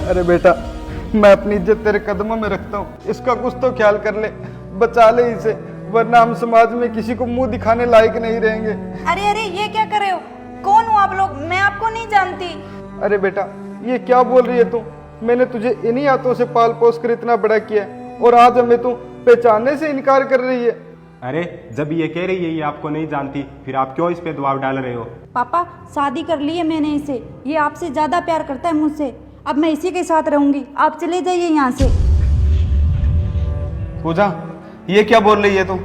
अरे बेटा, मैं अपनी इज्जत तेरे कदमों में रखता हूँ, इसका कुछ तो ख्याल कर ले, बचा ले इसे, वरना हम समाज में किसी को मुंह दिखाने लायक नहीं रहेंगे। अरे अरे, ये क्या कर रहे हो? कौन हो आप लोग? मैं आपको नहीं जानती। अरे बेटा, ये क्या बोल रही है तू? मैंने तुझे इन्हीं हाथों से पाल पोस कर इतना बड़ा किया है, और आज हमें तू पहचानने से इनकार कर रही है। अरे जब ये कह रही है ये आपको नहीं जानती, फिर आप क्यों इस पे दबाव डाल रहे हो? पापा, शादी कर ली है मैंने इसे, ये आपसे ज्यादा प्यार करता है मुझसे, अब मैं इसी के साथ रहूंगी, आप चले जाइए यहाँ से। पूजा, ये क्या बोल रही है तू?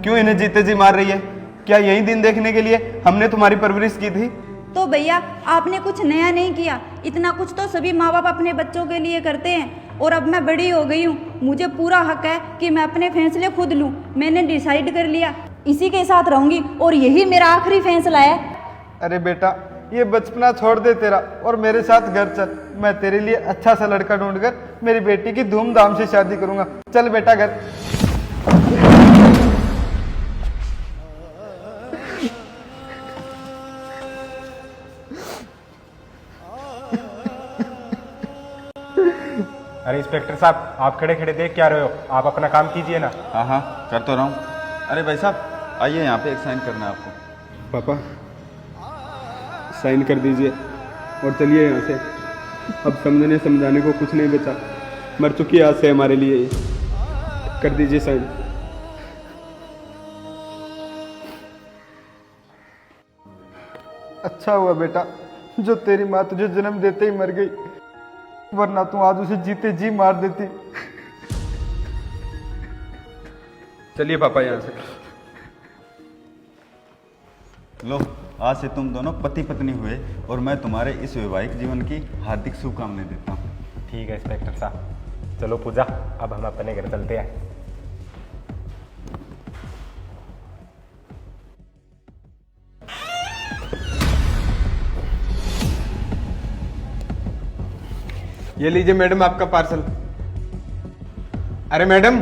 क्यों इन्हें जीते जी मार रही है? क्या यही दिन देखने के लिए हमने तुम्हारी परवरिश की थी? तो भैया, आपने कुछ नया नहीं किया, इतना कुछ तो सभी माँ बाप अपने बच्चों के लिए करते हैं। और अब मैं बड़ी हो गई हूँ, मुझे पूरा हक है कि मैं अपने फैसले खुद लूँ। मैंने डिसाइड कर लिया, इसी के साथ रहूंगी, और यही मेरा आखिरी फैसला है। अरे बेटा, ये बचपना छोड़ दे तेरा और मेरे साथ घर चल। मैं तेरे लिए अच्छा सा लड़का ढूंढकर मेरी बेटी की धूमधाम से शादी करूंगा। चल बेटा घर। अरे इंस्पेक्टर साहब, आप खड़े खड़े देख क्या रहे हो? आप अपना काम कीजिए ना। हाँ हाँ, कर तो रहा हूँ। अरे भाई साहब, आइए यहाँ पे एक साइन करना है आपको। पापा, साइन कर दीजिए और चलिए यहाँ से। अब समझने समझाने को कुछ नहीं बचा, मर चुकी है आज से हमारे लिए ये। कर दीजिए साइन। अच्छा हुआ बेटा जो तेरी माँ तुझे जन्म देते ही मर गई, वरना तू आज उसे जीते जी मार देती। चलिए पापा यहाँ से। लो, आज से तुम दोनों पति पत्नी हुए और मैं तुम्हारे इस वैवाहिक जीवन की हार्दिक शुभकामनाएं देता हूँ। ठीक है इंस्पेक्टर साहब, चलो पूजा, अब हम अपने घर चलते हैं। ये लीजिए मैडम आपका पार्सल। अरे मैडम,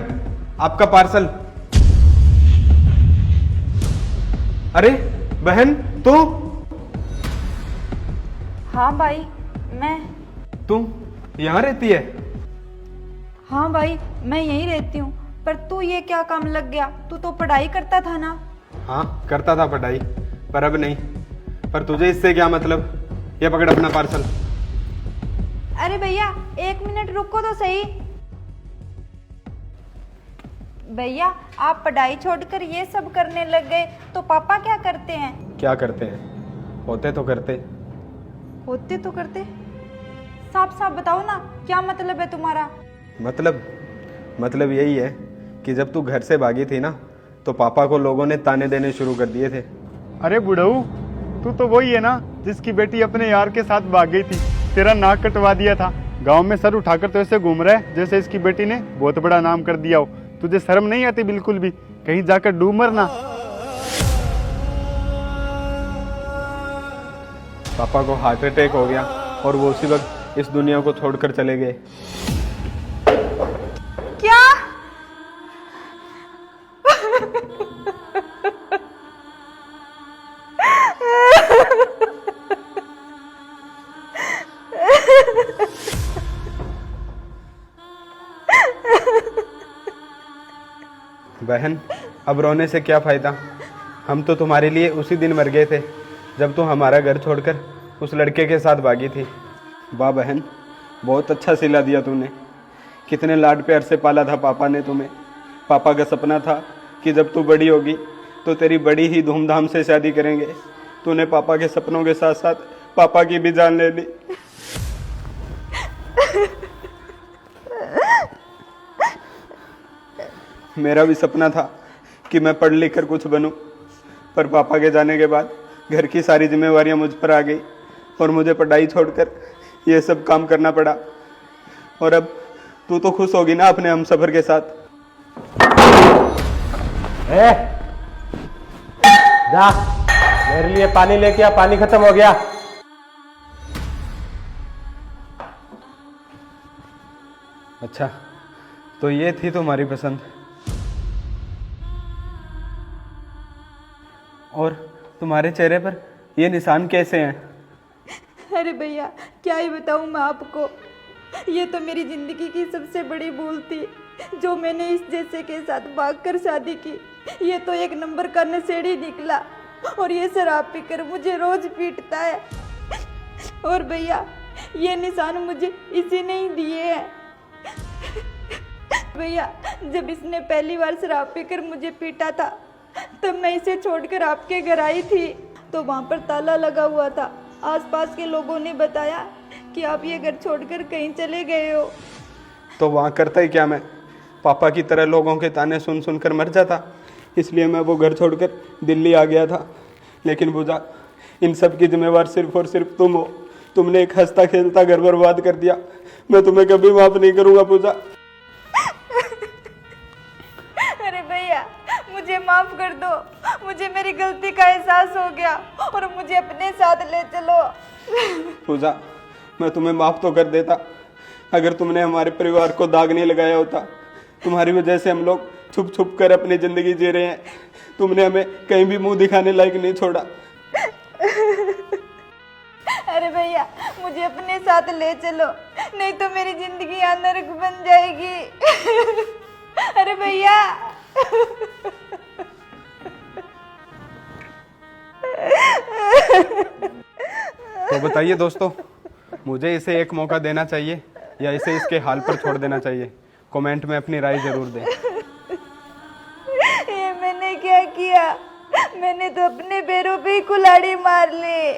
आपका पार्सल। अरे बहन, तू हाँ भाई, मैं। तू यहाँ रहती है? हाँ भाई, मैं यहीं रहती हूँ, पर तू ये क्या काम लग गया? तू तो पढ़ाई करता था ना? हाँ करता था पढ़ाई, पर अब नहीं। पर तुझे इससे क्या मतलब? ये पकड़ अपना पार्सल। अरे भैया, एक मिनट रुको तो सही। भैया, आप पढ़ाई छोड़कर ये सब करने लग गए, तो पापा क्या करते हैं? क्या करते हैं? होते तो करते। होते तो करते? साफ साफ बताओ ना, क्या मतलब है तुम्हारा? मतलब यही है कि जब तू घर से भागी थी ना, तो पापा को लोगों ने ताने देने शुरू कर दिए थे। अरे बुढ़ऊ, तू तो वही है ना जिसकी बेटी अपने यार के साथ भाग गई थी, तेरा नाक कटवा दिया था। गांव में सर उठाकर तो ऐसे घूम रहा है जैसे इसकी बेटी ने बहुत बड़ा नाम कर दिया हो। तुझे शर्म नहीं आती बिल्कुल भी? कहीं जाकर डूब मरना। पापा को हार्ट अटैक हो गया और वो उसी वक्त इस दुनिया को छोड़कर चले गए। क्या? बहन, अब रोने से क्या फायदा? हम तो तुम्हारे लिए उसी दिन मर गए थे जब तू हमारा घर छोड़कर उस लड़के के साथ भागी थी। वाह बहन, बहुत अच्छा सिला दिया तूने। कितने लाड प्यार से पाला था पापा ने तुम्हें। पापा का सपना था कि जब तू बड़ी होगी तो तेरी बड़ी ही धूमधाम से शादी करेंगे। तूने पापा के सपनों के साथ साथ पापा की भी जान ले ली। मेरा भी सपना था कि मैं पढ़ लिख कर कुछ बनूं, पर पापा के जाने के बाद घर की सारी जिम्मेवारियां मुझ पर आ गई और मुझे पढ़ाई छोड़कर ये सब काम करना पड़ा। और अब तू तो खुश होगी ना अपने हमसफर के साथ? जा, मेरे लिए पानी लेके आ, पानी खत्म हो गया। अच्छा, तो ये थी तुम्हारी पसंद। और तुम्हारे चेहरे पर ये निशान कैसे हैं? अरे भैया, क्या ही बताऊं मैं आपको। ये तो मेरी जिंदगी की सबसे बड़ी भूल थी जो मैंने इस जैसे के साथ भागकर शादी की। ये तो एक नंबर का नशेड़ी निकला और ये शराब पीकर मुझे रोज पीटता है। और भैया ये निशान मुझे इसी ने ही दिए हैं। भैया जब इसने पहली बार शराब पीकर मुझे पीटा था तब मैं इसे छोड़कर आपके घर आई थी तो वहाँ पर ताला लगा हुआ था। आसपास के लोगों ने बताया कि आप ये घर छोड़कर कहीं चले गए हो। तो वहाँ करता ही क्या मैं? पापा की तरह लोगों के ताने सुन सुन कर मर जाता, इसलिए मैं वो घर छोड़कर दिल्ली आ गया था। लेकिन पूजा, इन सब की जिम्मेवार सिर्फ और सिर्फ तुम हो। तुमने एक हंसता खेलता घर बर्बाद कर दिया। मैं तुम्हें कभी माफ नहीं करूँगा पूजा। अरे भैया मुझे माफ कर दो, मुझे मेरी गलती का एहसास हो गया और मुझे अपने साथ ले चलो। पूजा, मैं तुम्हें माफ तो कर देता अगर तुमने हमारे परिवार को दाग नहीं लगाया होता। तुम्हारी वजह से हम लोग छुप छुप कर अपनी जिंदगी जी रहे हैं। तुमने हमें कहीं भी मुंह दिखाने लायक नहीं छोड़ा। अरे भैया मुझे अपने साथ ले चलो, नहीं तो मेरी जिंदगी यहाँ नरक बन जाएगी। अरे भैया। तो बताइए दोस्तों, मुझे इसे एक मौका देना चाहिए या इसे इसके हाल पर छोड़ देना चाहिए? कमेंट में अपनी राय जरूर दें। ये मैंने क्या किया? मैंने तो अपने पैरों पे ही कुल्हाड़ी मार ली।